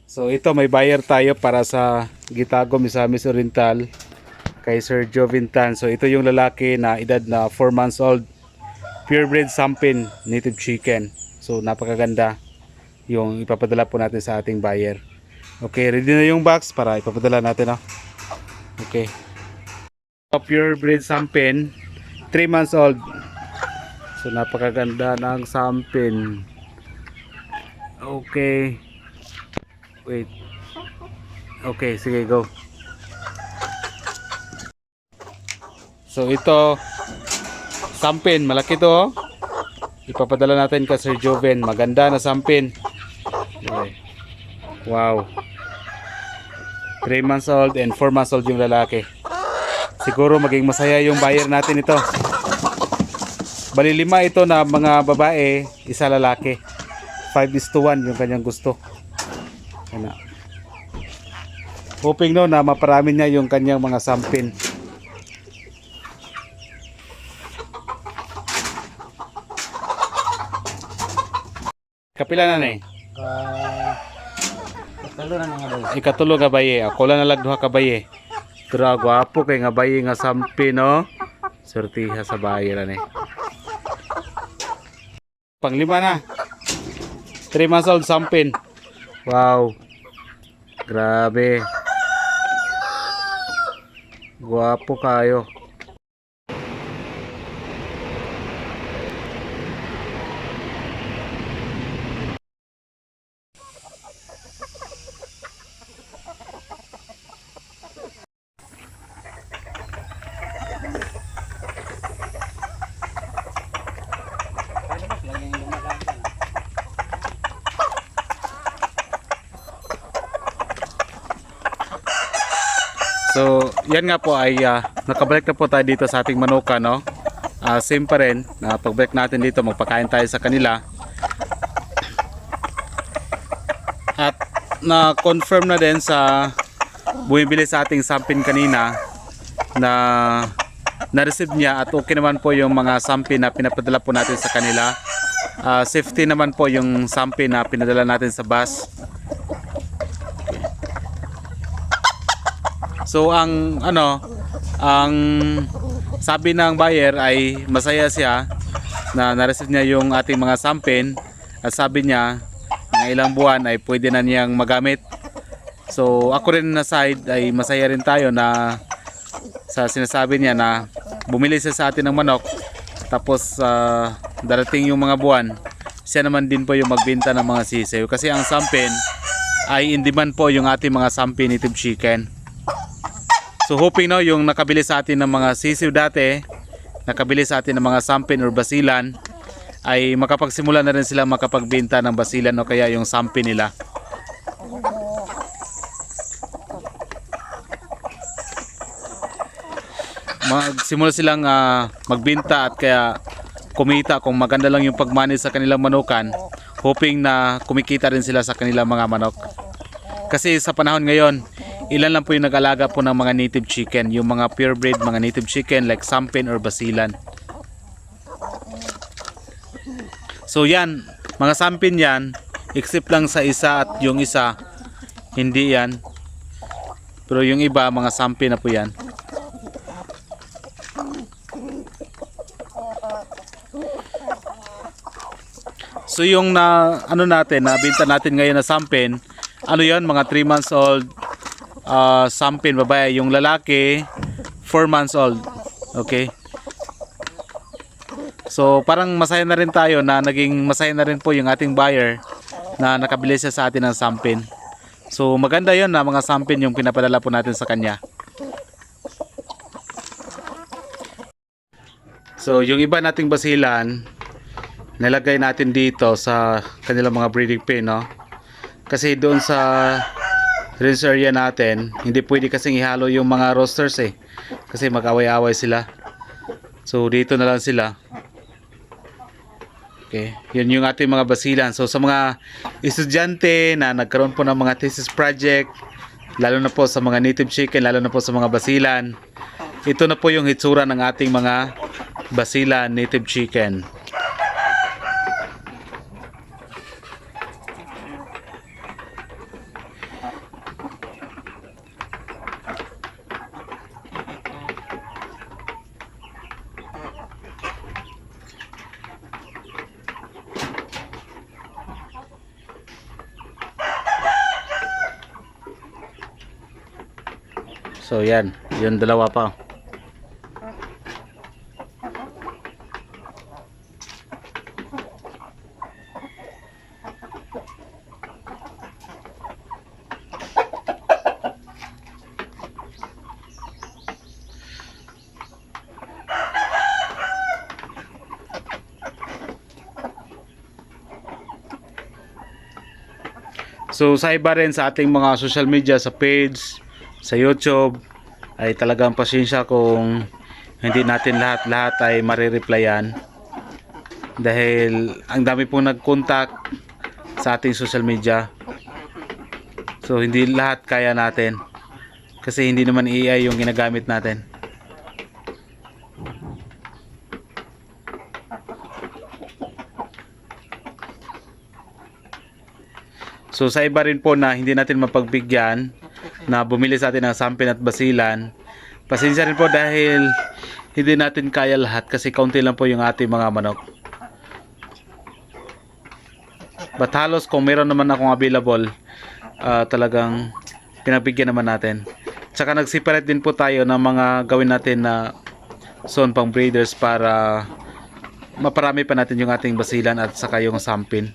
So ito may buyer tayo para sa Gitago, Misamis Oriental kay Sir Jovintan. So ito yung lalaki na edad na 4 months old. Purebred Sampin native chicken. So napakaganda yung ipapadala po natin sa ating buyer. Okay, ready na yung box para ipapadala natin. Okay. Purebred Sampin, 3 months old. So napakaganda ng Sampin. Okay. Wait. Okay, sige, go. So ito, Sampin, malaki to. Ipapadala natin kay Sir Joven. Maganda na Sampin. Okay. Wow. 3 months old and 4 months old yung lalaki. Siguro maging masaya yung buyer natin ito. Bali 5 ito na mga babae, isa lalaki. 5:1 yung kanyang gusto. Ano. Hoping no na maparami niya yung kanyang mga Sampin. Kapila na eh. Katalo na nga daw. Ikatulo nga baye. Ako lang nalag duha ka baye. Pero gwapo kay nga baye nga Sampin no. Sortiha sa baye ra ni. Panglima na. 3 months old Sampin. Wow. Grabe. Gwapo kayo. So, yan nga po ay nakabalik na po tayo dito sa ating manuka, no? Same pa rin, pagbalik natin dito, magpakain tayo sa kanila. At na-confirm na din sa bumibili sa ating Sampin kanina na na-receive niya at okay naman po yung mga Sampin na pinapadala po natin sa kanila. Safety naman po yung Sampin na pinadala natin sa bus. So ang sabi ng buyer ay masaya siya na na-receive niya yung ating mga Sampin at sabi niya ng ilang buwan ay pwede na niyang magamit. So ako rin na side ay masaya rin tayo na sa sinasabi niya na bumili siya sa atin ng manok tapos darating yung mga buwan siya naman din po yung magbenta ng mga sisiw kasi ang Sampin ay in demand po yung ating mga Sampin native chicken. So hoping no yung nakabili sa atin ng mga sisiw dati, nakabili sa atin ng mga Sampin or basilan ay makapagsimula na rin sila makapagbenta ng basilan o kaya yung Sampin nila. Magsimula silang magbenta at kaya kumita kung maganda lang yung pagmanage sa kanilang manukan, hoping na kumikita rin sila sa kanilang mga manok. Kasi sa panahon ngayon, ilan lang po yung nag-alaga po ng mga native chicken, yung mga purebred mga native chicken like Sampin or basilan. So yan, mga Sampin yan, except lang sa isa at yung isa hindi yan. Pero yung iba mga Sampin na po yan. So yung nabenta natin ngayon na Sampin, ano yon, mga 3 months old Sampin babae, yung lalaki 4 months old. Okay, so parang masaya na rin tayo na naging masaya na rin po yung ating buyer na nakabili siya sa atin ng Sampin. So maganda yon na mga Sampin yung pinapadala po natin sa kanya. So yung iba nating basilan nilagay natin dito sa kanilang mga breeding pen, no? Kasi doon sa rinse area natin, hindi pwede kasing ihalo yung mga roosters kasi mag-away-away sila. So dito na lang sila. Okay, yun yung ating mga basilan. So sa mga estudyante na nagkaroon po ng mga thesis project, lalo na po sa mga native chicken, lalo na po sa mga basilan, ito na po yung hitsura ng ating mga basilan native chicken. So yan, yung dalawa pa. So sa iba rin sa ating mga social media, sa page, sa YouTube, ay talagang pasensya kung hindi natin lahat-lahat ay marireplyan. Dahil ang dami pong nag-contact sa ating social media. So hindi lahat kaya natin. Kasi hindi naman AI yung ginagamit natin. So sa iba rin po na hindi natin mapagbigyan na bumili sa atin ng sampin at basilan, pasensya rin po dahil hindi natin kaya lahat kasi kaunti lang po yung ating mga manok. But halos kung meron naman akong available, talagang pinagbigyan naman natin. Tsaka nag-separate din po tayo ng mga gawin natin na zone pang breeders para maparami pa natin yung ating basilan at saka yung sampin.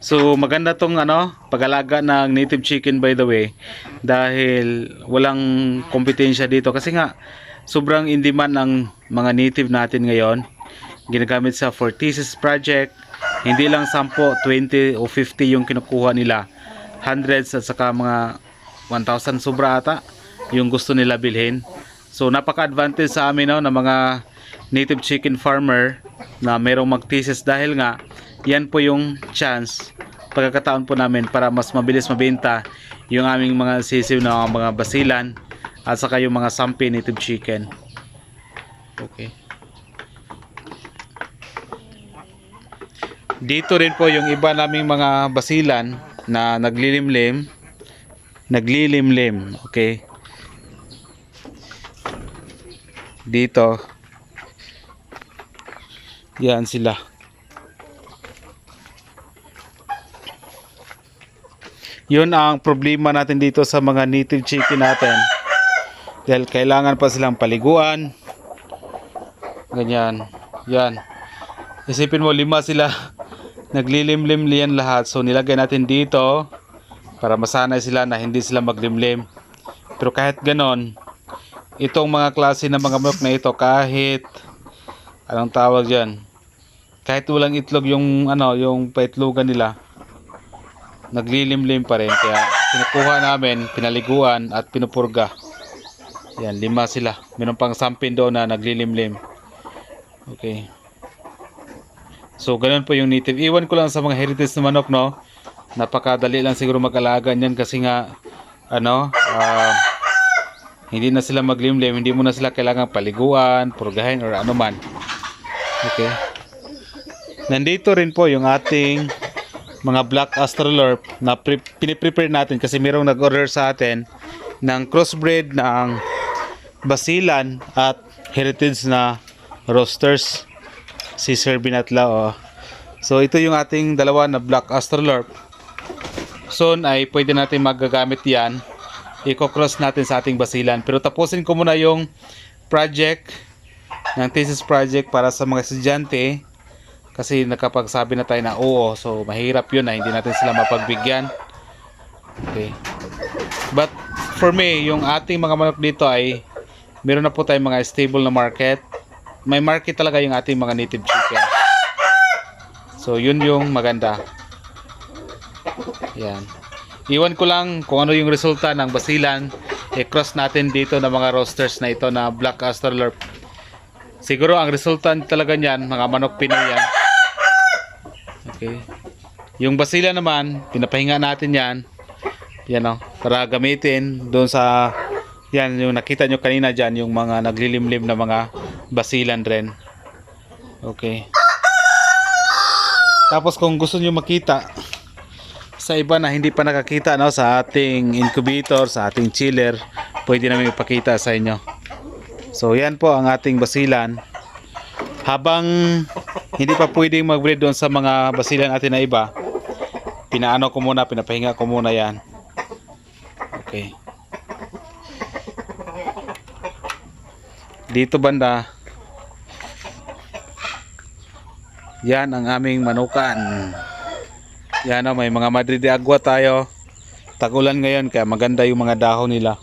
So maganda tong pag-alaga ng native chicken by the way, dahil walang kompetensya dito kasi nga sobrang in demand ng mga native natin ngayon. Ginagamit sa for thesis project, hindi lang 10, 20 o 50 yung kinukuha nila, hundreds at saka mga 1,000 sobra ata yung gusto nila bilhin. So napaka-advantage sa amin na mga native chicken farmer na merong mag-thesis dahil nga yan po yung chance, pagkakataon po namin para mas mabilis mabenta yung aming mga sisiw na mga basilan at saka yung mga sampi native chicken. Okay. Dito rin po yung iba naming mga basilan na naglilimlim. Okay. Dito. Yan sila. Yun ang problema natin dito sa mga native chicken natin. Dahil kailangan pa silang paliguan. Ganyan. Yan. Isipin mo, 5 sila. Naglilimlim liyan lahat. So nilagay natin dito para masanay sila na hindi sila maglimlim. Pero kahit ganon, itong mga klase ng mga manok na ito, kahit anong tawag dyan, kahit walang itlog yung yung paitlogan nila, naglilimlim pa rin. Kaya pinukuha namin, pinaliguan at pinupurga. Yan, 5 sila. Meron pang sampin doon na naglilimlim. Okay. So ganun po yung native. Iwan ko lang sa mga heritage na manok, no. Napakadali lang siguro mag-alaga niyan kasi nga hindi na sila maglimlim, hindi mo na sila kailangan paliguan, purgahin or ano man. Okay. Nandito rin po yung ating mga black Australorp na piniprepare natin kasi mayroong nag-order sa atin ng crossbreed ng basilan at heritage na roosters, si Sir Binatla. So ito yung ating dalawa na black Australorp. Soon ay pwede natin magagamit yan, i-cross natin sa ating basilan. Pero tapusin ko muna yung project ng thesis project para sa mga estudyante. Kasi nakapagsabi na tayo na oo, so mahirap yun na hindi natin sila mapagbigyan. Okay. But for me, yung ating mga manok dito ay meron na po tayong mga stable na market. May market talaga yung ating mga native chicken. So yun yung maganda. Yan. Iwan ko lang kung ano yung resulta ng basilan. I-cross natin dito ng mga roosters na ito na black Australorp. Siguro ang resulta talaga niyan, mga manok Pinoy yan. Okay. Yung basila naman, pinapahinga natin yan. Yan para gamitin doon sa yan yung nakita nyo kanina dyan, yung mga naglilimlim na mga basilan rin. Okay. Tapos kung gusto nyo makita sa iba na hindi pa nakakita no, sa ating incubator, sa ating chiller, pwede namin ipakita sa inyo. So yan po ang ating basilan. Habang hindi pa pwedeng mag-breed doon sa mga basilan natin na iba, pinaano ko muna, pinapahinga ko muna yan. Okay. Dito banda, yan ang aming manukan. Yan o, may mga Madrid de Agua tayo. Tagulan ngayon kaya maganda yung mga dahon nila.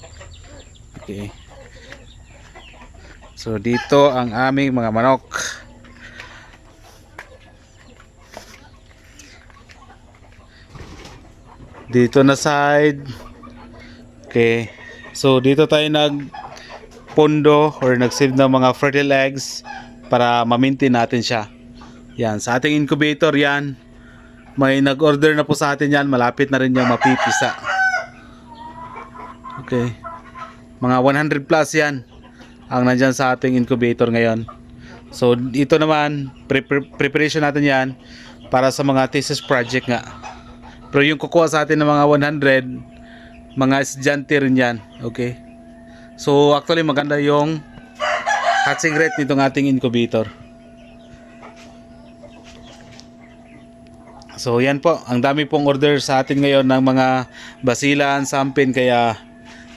Okay. So dito ang aming mga manok. Dito na side. Okay. So dito tayo nagpondo or nag-save ng mga fertile eggs para ma-maintain natin siya. Yan, sa ating incubator yan. May nag-order na po sa atin yan. Malapit na rin yung mapipisa. Okay. Mga 100 plus yan ang nandyan sa ating incubator ngayon. So ito naman, preparation natin yan para sa mga thesis project nga. Pero yung kukuha sa atin ng mga 100, mga estudyante rin yan. Okay. So actually maganda yung hatching rate nitong ating incubator. So yan po, ang dami pong order sa atin ngayon ng mga basilan, sampin, kaya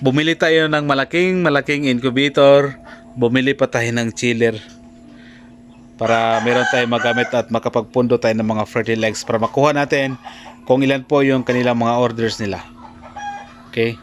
bumili tayo ng malaking incubator, bumili pa tayo ng chiller para meron tayong magamit at makapagpundo tayo ng mga fertile eggs para makuha natin kung ilan po yung kanilang mga orders nila. Okay?